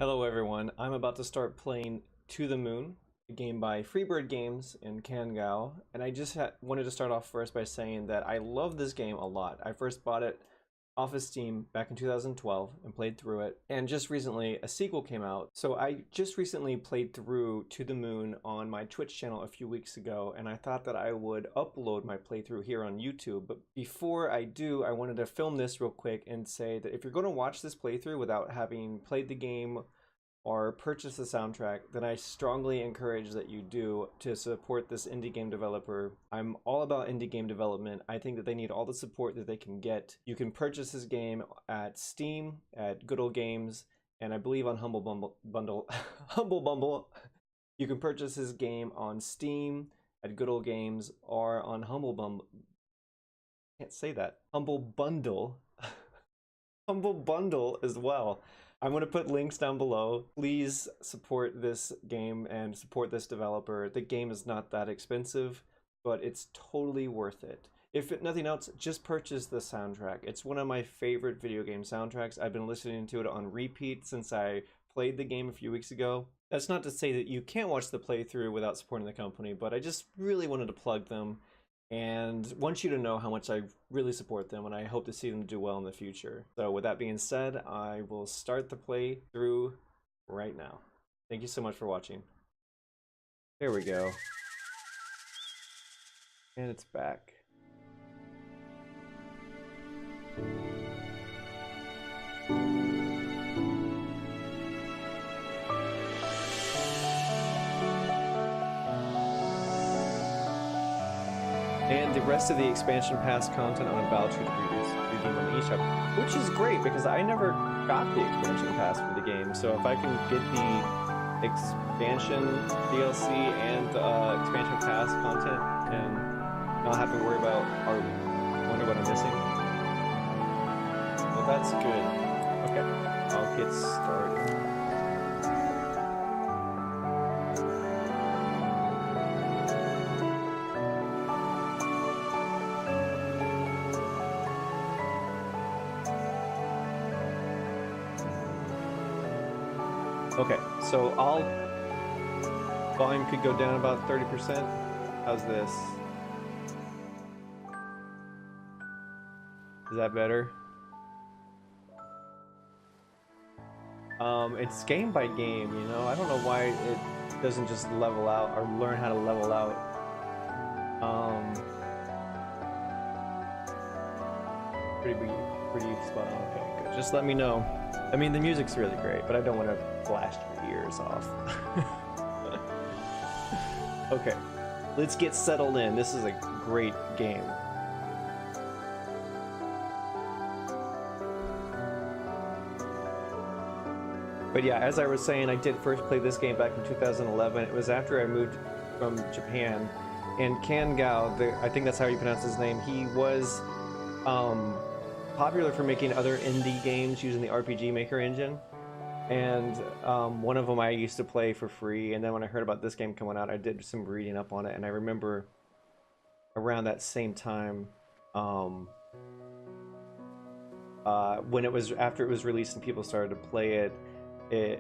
Hello everyone, I'm about to start playing To the Moon, a game by Freebird Games in Kangao, and I just wanted to start off first by saying that I love this game a lot. I first bought it off of Steam back in 2012 and played through it, and just recently a sequel came out. So I just recently played through To the Moon on my Twitch channel a few weeks ago, and I thought that I would upload my playthrough here on YouTube. But before I do, I wanted to film this real quick and say that if you're going to watch this playthrough without having played the game or purchase the soundtrack, then I strongly encourage that you do to support this indie game developer. I'm all about indie game development. I think that they need all the support that they can get. You can purchase this game at Steam, at Good Old Games, and I believe on Humble Bundle. Humble Bumble. You can purchase this game on Steam, at Good Old Games, or on Humble Bumble. Can't say that. Humble Bundle. Humble Bundle as well. I'm going to put links down below. Please support this game and support this developer. The game is not that expensive, but it's totally worth it. If nothing else, just purchase the soundtrack. It's one of my favorite video game soundtracks. I've been listening to it on repeat since I played the game a few weeks ago. That's not to say that you can't watch the playthrough without supporting the company, but I just really wanted to plug them and want you to know how much I really support them, and I hope to see them do well in the future. So with that being said, I will start the playthrough right now. Thank you so much for watching. There we go. And it's back. And the rest of the expansion pass content on a voucher to be redeemed on the eShop, which is great because I never got the expansion pass for the game. So if I can get the expansion DLC and expansion pass content and not have to worry about or wonder what I'm missing, well, that's good. Okay, I'll get started. Okay, so volume could go down about 30%. How's this? Is that better? It's game by game, you know? I don't know why it doesn't just level out or learn how to level out. Pretty spot on. Okay, good. Just let me know. I mean, the music's really great, but I don't want to blast your ears off. Okay, let's get settled in. This is a great game. But yeah, as I was saying, I did first play this game back in 2011. It was after I moved from Japan. And Kangao, I think that's how you pronounce his name, he was popular for making other indie games using the RPG Maker engine. And one of them I used to play for free, and then when I heard about this game coming out, I did some reading up on it, and I remember around that same time, when it was after it was released and people started to play it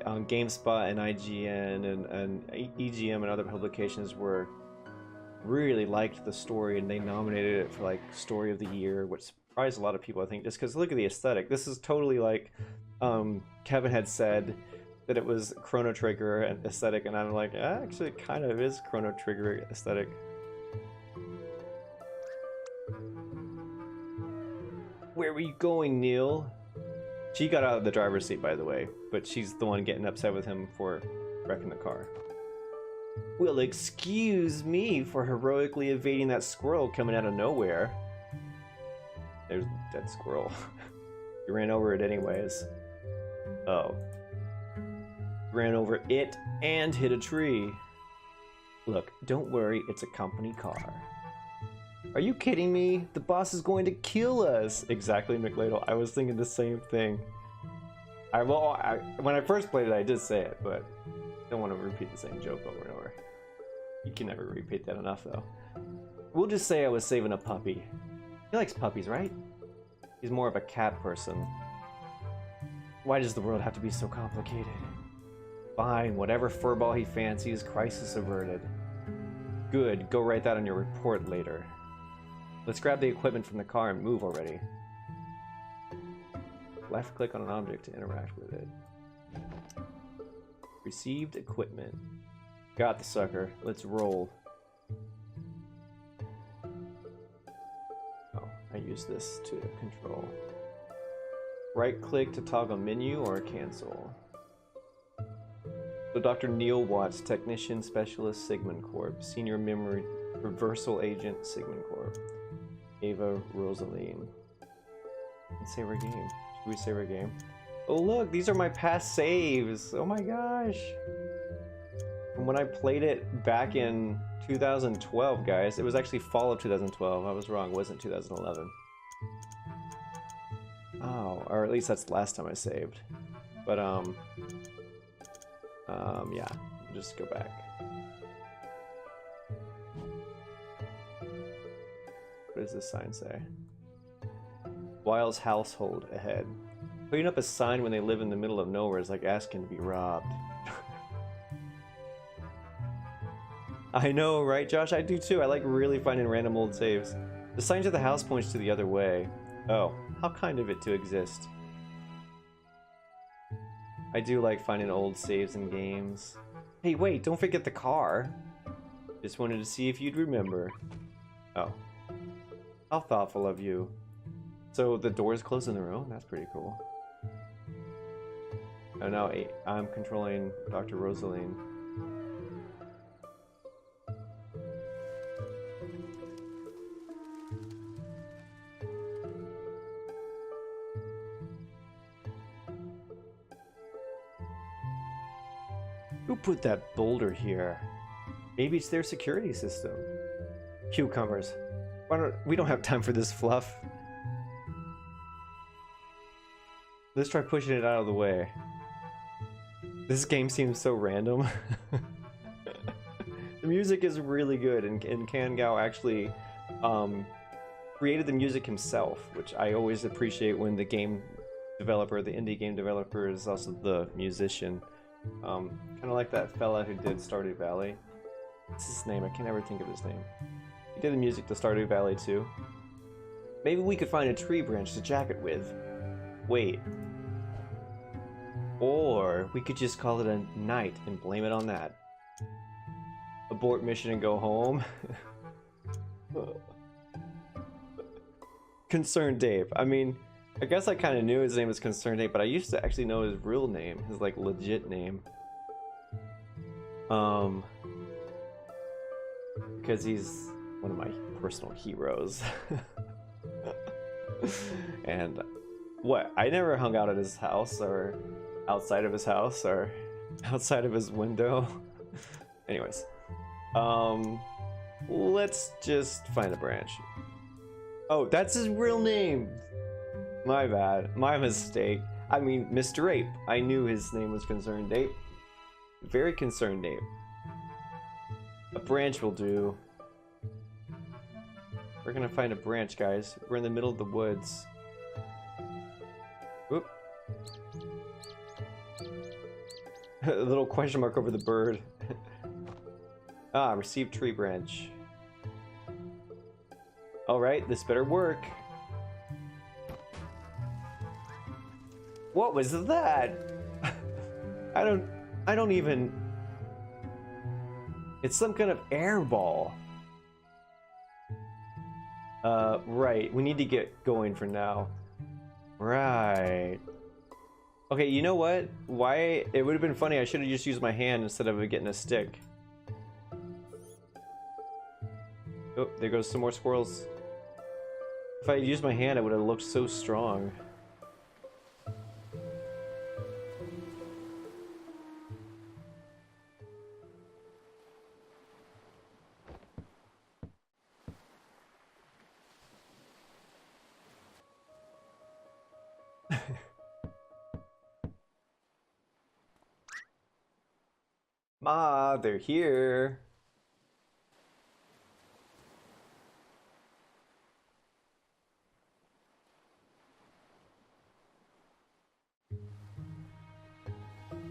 on GameSpot and IGN and EGM and other publications were really liked the story, and they nominated it for like Story of the Year, which surprised a lot of people, I think, just because look at the aesthetic. This is totally like Kevin had said that it was Chrono Trigger aesthetic, and I'm like, actually it kind of is Chrono Trigger aesthetic. Where were you going, Neil? She got out of the driver's seat, by the way, but she's the one getting upset with him for wrecking the car. Well, excuse me for heroically evading that squirrel coming out of nowhere. There's a dead squirrel. You ran over it anyways. Oh. Ran over it and hit a tree. Look, don't worry, it's a company car. Are you kidding me? The boss is going to kill us! Exactly, McLadle. I was thinking the same thing. When I first played it, I did say it, but I don't want to repeat the same joke over and over. You can never repeat that enough, though. We'll just say I was saving a puppy. He likes puppies, right? He's more of a cat person. Why does the world have to be so complicated? Fine, whatever furball he fancies, crisis averted. Good, go write that on your report later. Let's grab the equipment from the car and move already. Left click on an object to interact with it. Received equipment. Got the sucker. Let's roll. Oh, I use this to control. Right click to toggle menu or cancel. So Dr. Neil Watts, Technician Specialist Sigmund Corp. Senior Memory Reversal Agent Sigmund Corp. Ava Rosaline. Let's save our game. Should we save our game? Oh look, these are my past saves! Oh my gosh! From when I played it back in 2012, guys. It was actually fall of 2012. I was wrong, it wasn't 2011. Oh, or at least that's the last time I saved. But, yeah, just go back. What does this sign say? Wiles household ahead. Putting up a sign when they live in the middle of nowhere is like asking to be robbed. I know, right, Josh? I do too. I like really finding random old saves. The sign to the house points to the other way. Oh, how kind of it to exist. I do like finding old saves in games. Hey, wait, don't forget the car. Just wanted to see if you'd remember. Oh. How thoughtful of you. So the door's closed in the room? That's pretty cool. Oh no, I'm controlling Dr. Rosaline. Who put that boulder here? Maybe it's their security system. Cucumbers. We don't have time for this fluff. Let's try pushing it out of the way. This game seems so random. The music is really good, and Kangao actually created the music himself, which I always appreciate when the game developer, the indie game developer, is also the musician. Kind of like that fella who did Stardew Valley. What's his name? I can't ever think of his name. He did the music to Stardew Valley too. Maybe we could find a tree branch to jack it with. Wait. Or we could just call it a night and blame it on that. Abort mission and go home. Concerned Dave. I mean, I guess I kind of knew his name was Concerned Dave, but I used to actually know his real name, his like legit name. Because he's one of my personal heroes. And what? I never hung out at his house or outside of his house or outside of his window. Anyways, let's just find a branch. Oh, that's his real name. My bad. My mistake. I mean, Mr. Ape. I knew his name was Concerned Ape. Very Concerned Ape. A branch will do. We're gonna find a branch, guys. We're in the middle of the woods. Whoop. A little question mark over the bird. Ah, received tree branch. Alright, this better work. What was that? I don't even... It's some kind of air ball. Right. We need to get going for now. Right. Okay, you know what? Why? It would have been funny. I should have just used my hand instead of getting a stick. Oh, there goes some more squirrels. If I had used my hand, it would have looked so strong. Ma, they're here.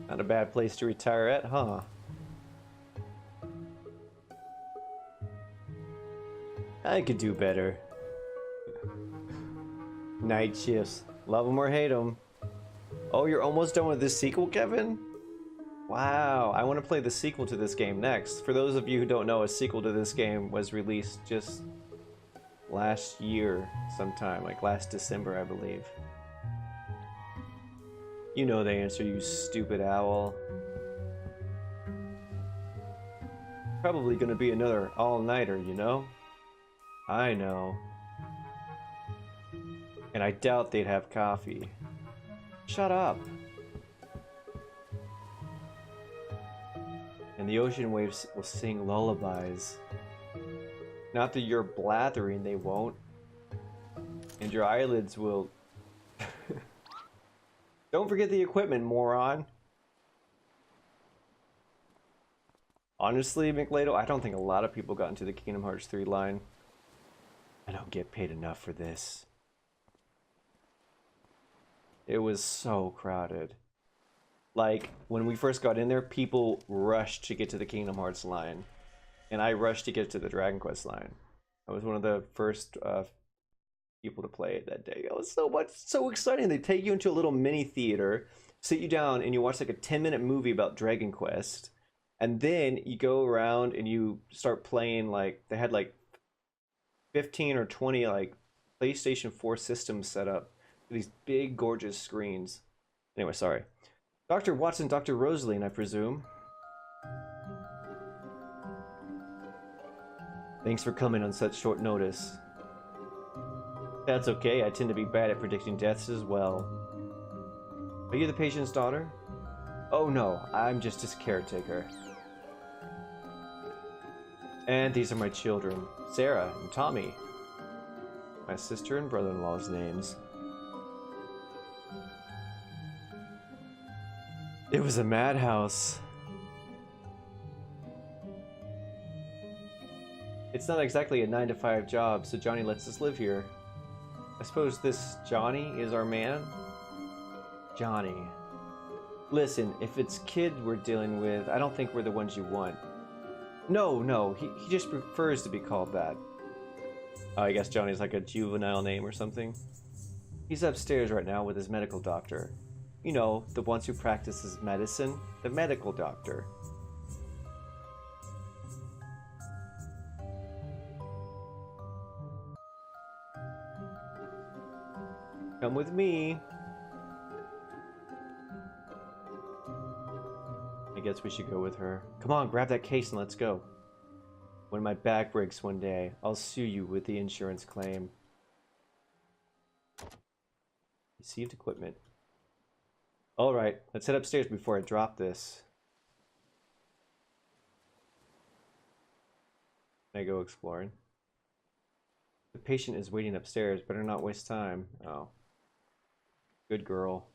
Not a bad place to retire at, huh? I could do better. Night shifts. Love them or hate them. Oh, you're almost done with this sequel, Kevin? Wow, I want to play the sequel to this game next. For those of you who don't know, a sequel to this game was released just last year sometime, like last December, I believe. You know the answer, you stupid owl. Probably gonna be another all-nighter, you know? I know. And I doubt they'd have coffee. Shut up. And the ocean waves will sing lullabies. Not that you're blathering, they won't. And your eyelids will... Don't forget the equipment, moron. Honestly, McLado, I don't think a lot of people got into the Kingdom Hearts 3 line. I don't get paid enough for this. It was so crowded. Like, when we first got in there, people rushed to get to the Kingdom Hearts line. And I rushed to get to the Dragon Quest line. I was one of the first people to play it that day. It was so exciting. They take you into a little mini theater, sit you down, and you watch like a 10-minute movie about Dragon Quest. And then you go around and you start playing, like, they had like 15 or 20 like PlayStation 4 systems set up. These big, gorgeous screens. Anyway, sorry. Dr. Watson, Dr. Rosaline, I presume. Thanks for coming on such short notice. That's okay, I tend to be bad at predicting deaths as well. Are you the patient's daughter? Oh no, I'm just his caretaker. And these are my children, Sarah and Tommy. My sister and brother-in-law's names. It was a madhouse. It's not exactly a 9-to-5 job, so Johnny lets us live here. I suppose this Johnny is our man? Johnny. Listen, if it's kids we're dealing with, I don't think we're the ones you want. No, he just prefers to be called that. Oh, I guess Johnny's like a juvenile name or something. He's upstairs right now with his medical doctor. You know, the ones who practices medicine, the medical doctor. Come with me. I guess we should go with her. Come on, grab that case and let's go. When my back breaks one day, I'll sue you with the insurance claim. Received equipment. Alright, let's head upstairs before I drop this. Can I go exploring? The patient is waiting upstairs. Better not waste time. Oh. Good girl.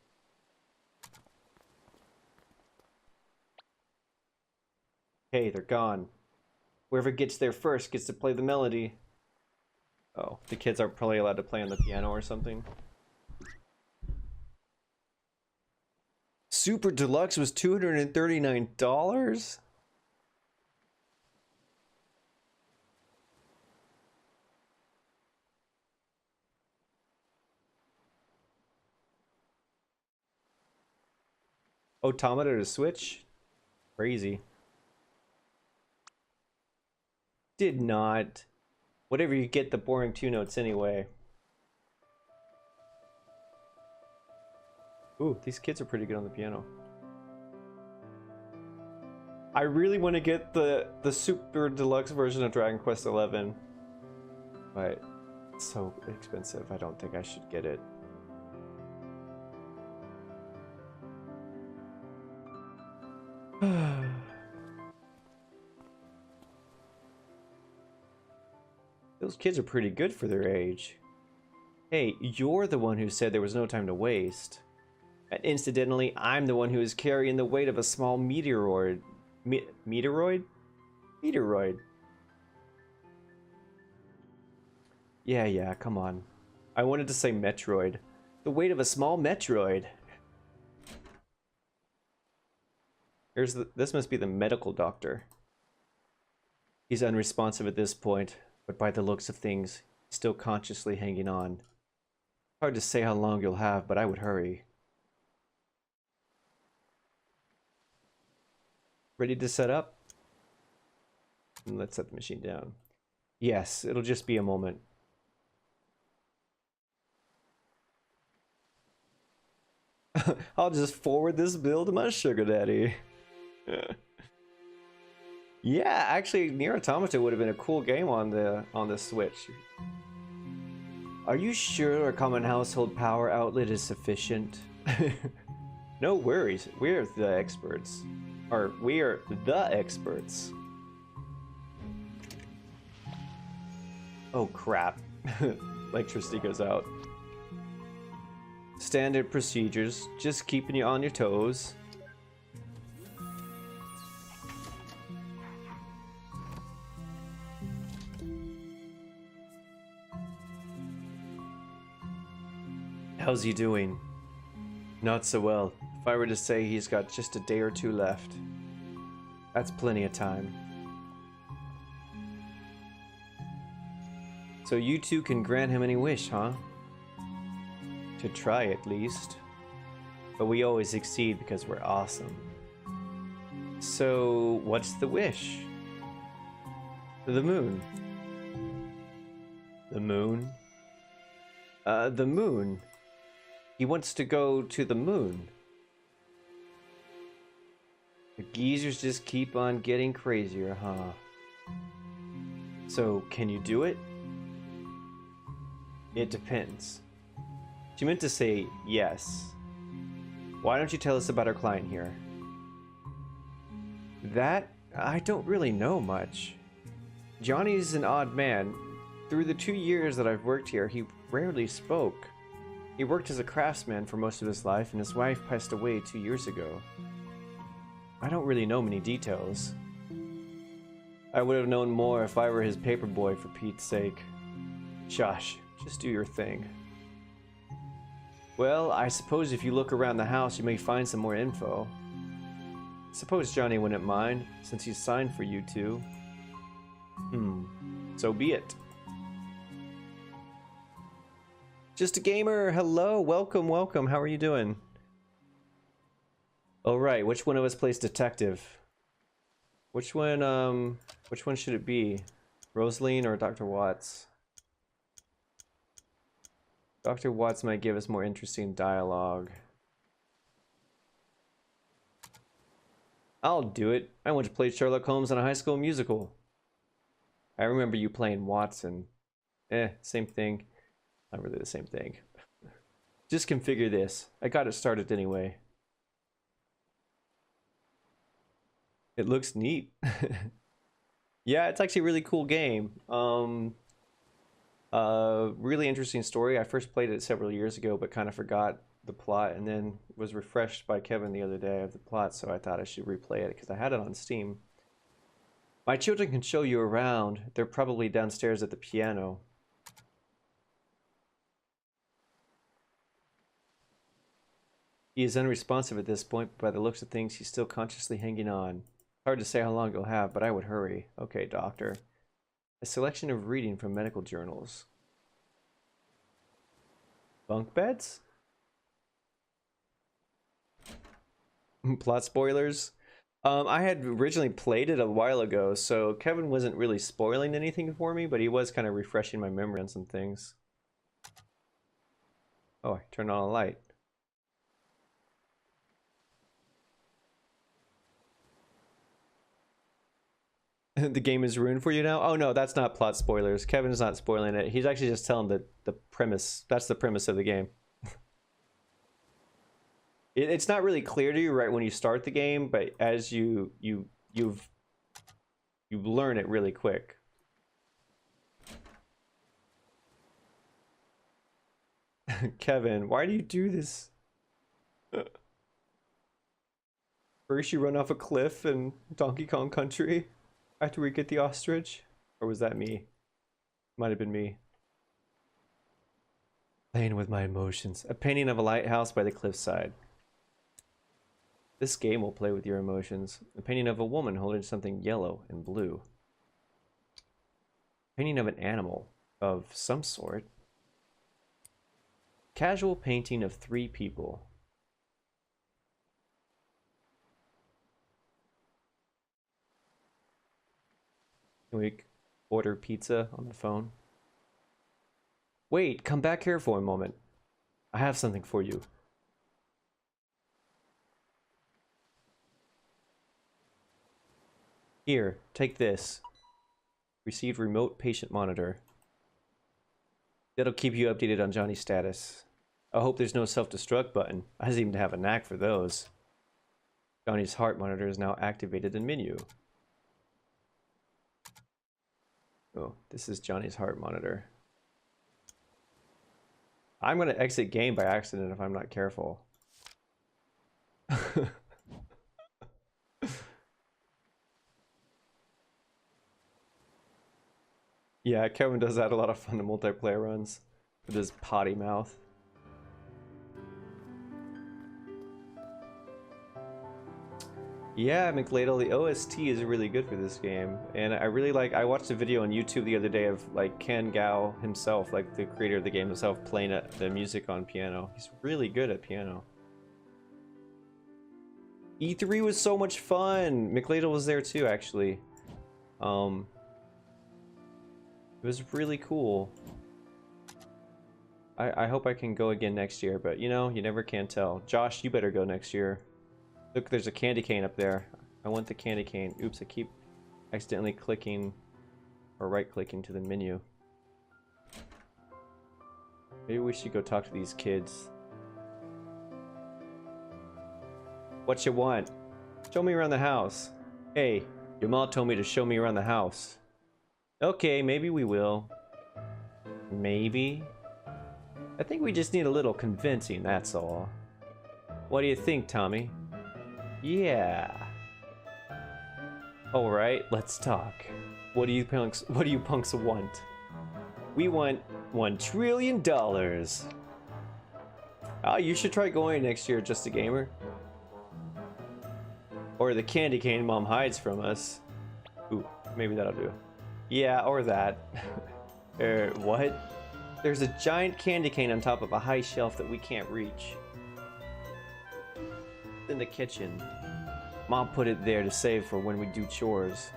Hey, they're gone. Whoever gets there first gets to play the melody. Oh, the kids aren't probably allowed to play on the piano or something. Super Deluxe was $239? Automata to Switch? Crazy. Did not. Whatever you get, the boring 2 notes anyway. Ooh, these kids are pretty good on the piano. I really want to get the Super Deluxe version of Dragon Quest XI. But it's so expensive, I don't think I should get it. Those kids are pretty good for their age. Hey, you're the one who said there was no time to waste. And incidentally, I'm the one who is carrying the weight of a small meteoroid. Meteoroid? Meteoroid. Yeah, come on. I wanted to say Metroid. The weight of a small Metroid. This must be the medical doctor. He's unresponsive at this point, but by the looks of things, he's still consciously hanging on. Hard to say how long you'll have, but I would hurry. Ready to set up? Let's set the machine down. Yes, it'll just be a moment. I'll just forward this bill to my sugar daddy. Yeah, actually, Nier Automata would have been a cool game on the Switch. Are you sure a common household power outlet is sufficient? No worries, we're the experts. Or, we are the experts. Oh crap. Electricity goes out. Standard procedures, just keeping you on your toes. How's he doing? Not so well. If I were to say he's got just a day or two left. That's plenty of time. So you two can grant him any wish, huh? To try at least. But we always succeed because we're awesome. So what's the wish? The moon. The moon? The moon. He wants to go to the moon. The geezers just keep on getting crazier, huh? So, can you do it? It depends. She meant to say yes. Why don't you tell us about our client here? That? I don't really know much. Johnny's an odd man. Through the 2 years that I've worked here, he rarely spoke. He worked as a craftsman for most of his life, and his wife passed away 2 years ago. I don't really know many details. I would have known more if I were his paperboy, for Pete's sake. Josh, just do your thing. Well, I suppose if you look around the house, you may find some more info. Suppose Johnny wouldn't mind, since he's signed for you two. So be it. Just a gamer, hello, welcome, welcome, how are you doing? Alright, which one of us plays detective? Which one should it be? Rosaline or Dr. Watts? Dr. Watts might give us more interesting dialogue. I'll do it. I went to play Sherlock Holmes in a High School Musical. I remember you playing Watson. Same thing. Not really the same thing. Just configure this. I got it started anyway. It looks neat. Yeah, it's actually a really cool game. Really interesting story. I first played it several years ago, but kind of forgot the plot, and then was refreshed by Kevin the other day of the plot, so I thought I should replay it because I had it on Steam. My children can show you around. They're probably downstairs at the piano. He is unresponsive at this point, but by the looks of things, he's still consciously hanging on. Hard to say how long you'll have, but I would hurry. Okay, doctor. A selection of reading from medical journals. Bunk beds? Plot spoilers? I had originally played it a while ago, so Kevin wasn't really spoiling anything for me, but he was kind of refreshing my memory on some things. Oh, I turned on a light. The game is ruined for you now? Oh no, that's not plot spoilers. Kevin's not spoiling it. He's actually just telling the premise. That's the premise of the game. It's not really clear to you right when you start the game, but as you learn it really quick. Kevin, why do you do this? First you run off a cliff in Donkey Kong Country after we get the ostrich? Or was that me? Might have been me. Playing with my emotions. A painting of a lighthouse by the cliffside. This game will play with your emotions. The painting of a woman holding something yellow and blue. Painting of an animal of some sort. Casual painting of 3 people. Can we order pizza on the phone? Wait, come back here for a moment. I have something for you. Here, take this. Received remote patient monitor. That'll keep you updated on Johnny's status. I hope there's no self-destruct button. I seem to have a knack for those. Johnny's heart monitor is now activated in menu. Oh, this is Johnny's heart monitor. I'm gonna exit game by accident if I'm not careful. Yeah, Kevin does add a lot of fun to multiplayer runs with his potty mouth. Yeah, McLadle, the OST is really good for this game, and I really like. I watched a video on YouTube the other day of like Ken Gao himself, like the creator of the game himself, playing the music on piano. He's really good at piano. E3 was so much fun. McLadle was there too, actually. It was really cool. I hope I can go again next year, but you know, you never can tell. Josh, you better go next year. Look, there's a candy cane up there. I want the candy cane. Oops, I keep accidentally clicking or right-clicking to the menu. Maybe we should go talk to these kids. What you want? Show me around the house. Hey, your mom told me to show me around the house. Okay, maybe we will. Maybe. I think we just need a little convincing, that's all. What do you think, Tommy? Yeah. Alright, let's talk. What do you punks want? We want $1 trillion. Oh, you should try going next year, Just a Gamer. Or the candy cane mom hides from us. Ooh, maybe that'll do. Yeah, or that. What? There's a giant candy cane on top of a high shelf that we can't reach. In the kitchen. Mom put it there to save for when we do chores.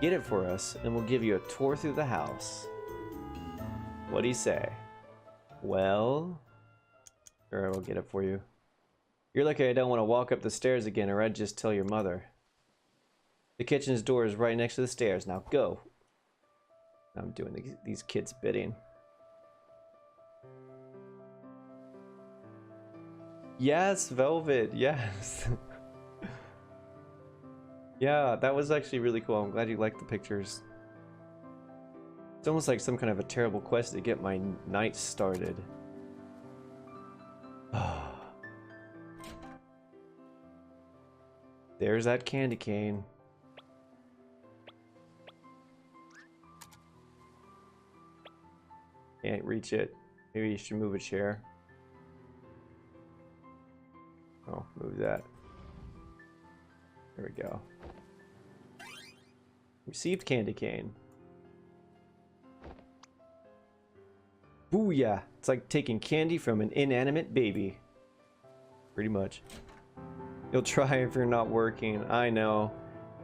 Get it for us, and we'll give you a tour through the house. What do you say? Well... Alright, we'll get it for you. You're lucky I don't want to walk up the stairs again, or I'd just tell your mother. The kitchen's door is right next to the stairs. Now go. I'm doing these kids' bidding. Yes, Velvet, yes. Yeah, that was actually really cool. I'm glad you liked the pictures. It's almost like some kind of a terrible quest to get my night started. There's that candy cane. Can't reach it. Maybe you should move a chair. Oh, move that. There we go. Received candy cane. Booyah! It's like taking candy from an inanimate baby. Pretty much. You'll try if you're not working. I know.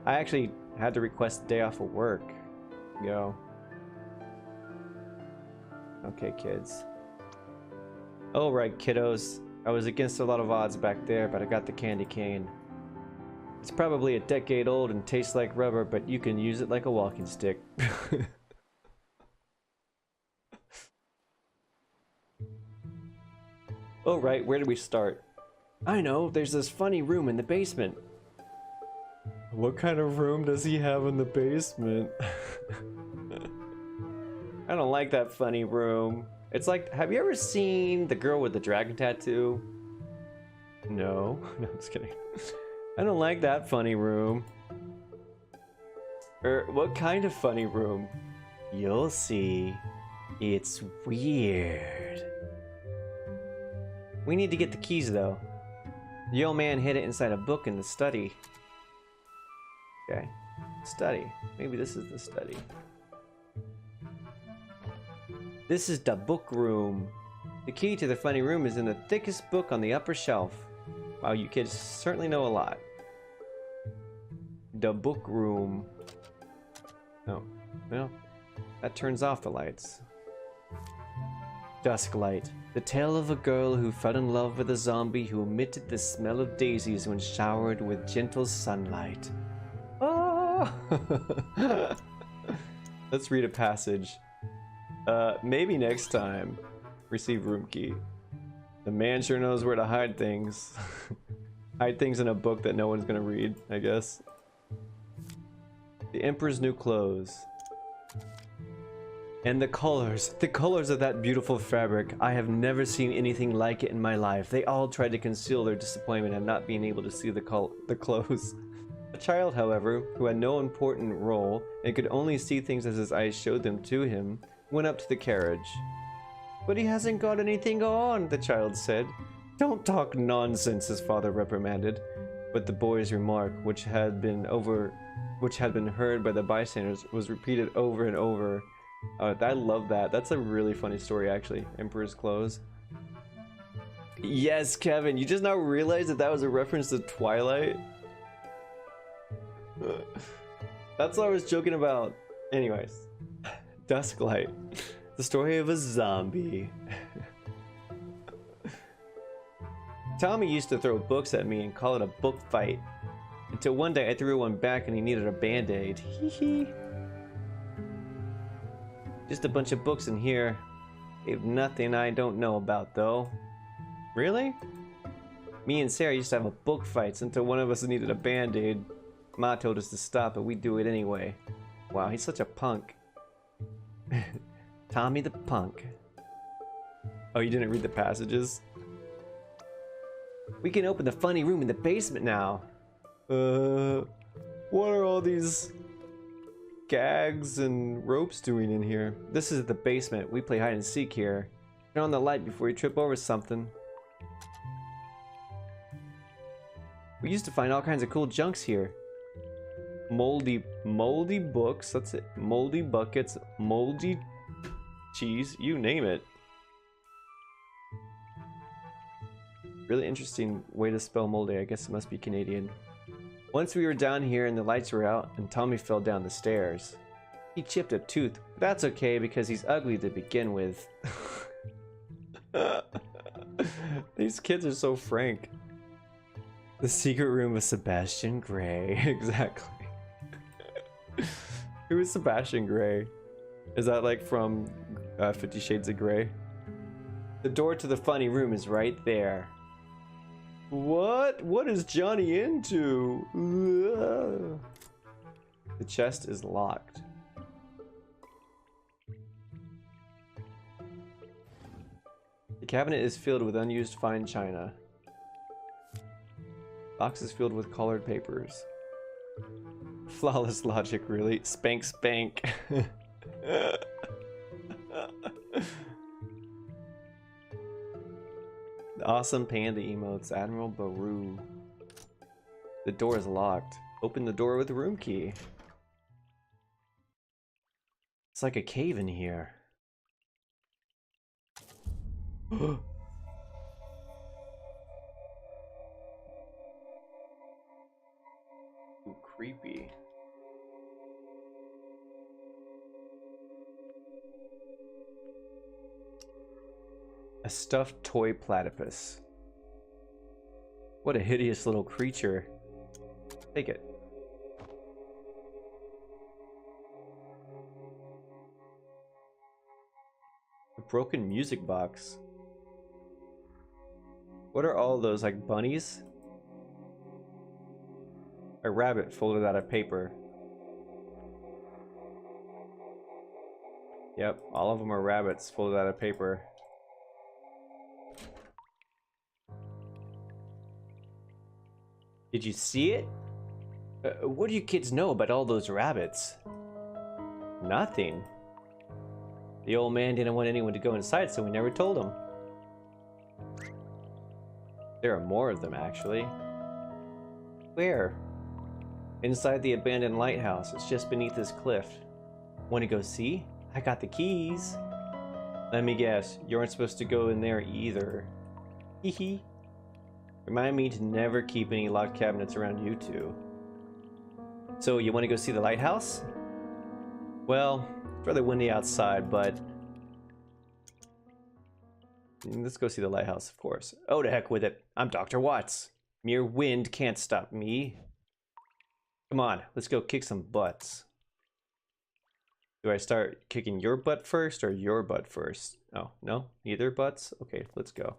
I actually had to request a day off of work. Go. Okay, kids. Alright, kiddos. I was against a lot of odds back there, but I got the candy cane. It's probably a decade old and tastes like rubber, but you can use it like a walking stick. Alright, where do we start? I know, there's this funny room in the basement. What kind of room does he have in the basement? I don't like that funny room. It's like, have you ever seen the girl with the dragon tattoo? No, no, I'm just kidding. I don't like that funny room. What kind of funny room? You'll see. It's weird. We need to get the keys though. The old man hid it inside a book in the study. Okay. Study. Maybe this is the study. This is the book room. The key to the funny room is in the thickest book on the upper shelf. Wow, you kids certainly know a lot. The book room. Oh, well, that turns off the lights. Dusk light. The tale of a girl who fell in love with a zombie who emitted the smell of daisies when showered with gentle sunlight. Ah! Let's read a passage. Maybe next time. Receive room key. The man sure knows where to hide things. Hide things in a book that no one's gonna read, I guess. The Emperor's new clothes. And the colors of that beautiful fabric. I have never seen anything like it in my life. They all tried to conceal their disappointment at not being able to see the clothes. A child, however, who had no important role and could only see things as his eyes showed them to him, went up to the carriage. But he hasn't got anything on, the child said. Don't talk nonsense, his father reprimanded. But the boy's remark, which had been heard by the bystanders, was repeated over and over. I love that. That's a really funny story, actually. Emperor's clothes. Yes, Kevin, you just now realized that that was a reference to Twilight? That's what I was joking about. Anyways. Dusklight. The story of a zombie. Tommy used to throw books at me and call it a book fight. Until one day I threw one back and he needed a band-aid. Hee hee. Just a bunch of books in here. They've nothing I don't know about, though. Really? Me and Sarah used to have a book fights until one of us needed a band-aid. Ma told us to stop, but we'd do it anyway. Wow, he's such a punk. Tommy the punk. Oh, you didn't read the passages? We can open the funny room in the basement now. What are all these gags and ropes doing in here? This is the basement. We play hide and seek here. Turn on the light before you trip over something. We used to find all kinds of cool junks here. Moldy books, that's it. Moldy buckets, moldy cheese, you name it. Really interesting way to spell moldy. I guess it must be Canadian. Once we were down here and the lights were out and Tommy fell down the stairs. He chipped a tooth, but that's okay because he's ugly to begin with. These kids are so frank. The secret room of Sebastian Gray. Exactly. Who is Sebastian Gray? Is that like from 50 Shades of Grey? The door to the funny room is right there. What? What is Johnny into? Ugh. The chest is locked. The cabinet is filled with unused fine china. Box is filled with colored papers. Flawless logic, really. Spank, spank. The awesome panda emotes, Admiral Baru. The door is locked. Open the door with the room key. It's like a cave in here. Ooh, creepy. A stuffed toy platypus. What a hideous little creature. Take it. A broken music box. What are all those, like bunnies? A rabbit folded out of paper. Yep, all of them are rabbits folded out of paper. Did you see it? What do you kids know about all those rabbits? Nothing. The old man didn't want anyone to go inside, so we never told him. There are more of them, actually. Where? Inside the abandoned lighthouse. It's just beneath this cliff. Want to go see? I got the keys. Let me guess, you aren't supposed to go in there either. Hee. Remind me to never keep any locked cabinets around you two. So, you want to go see the lighthouse? Well, it's rather windy outside, but... let's go see the lighthouse, of course. Oh, to heck with it. I'm Dr. Watts. Mere wind can't stop me. Come on, let's go kick some butts. Do I start kicking your butt first or your butt first? Oh, no? Neither butts? Okay, let's go.